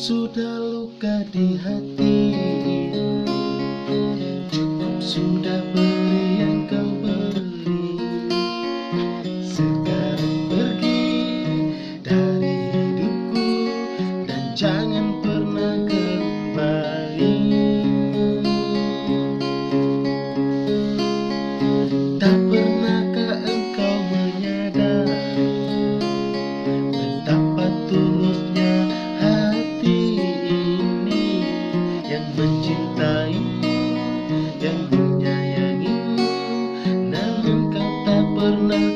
sudah luka di hati, cukup sudah beri yang kau beri. Sekarang pergi dari hidupku dan jangan pernah kembali. Tak pernahkah engkau menyadari betapa tulusnya hati ini yang mencintaimu, yang menyayangimu, namun kau tak pernah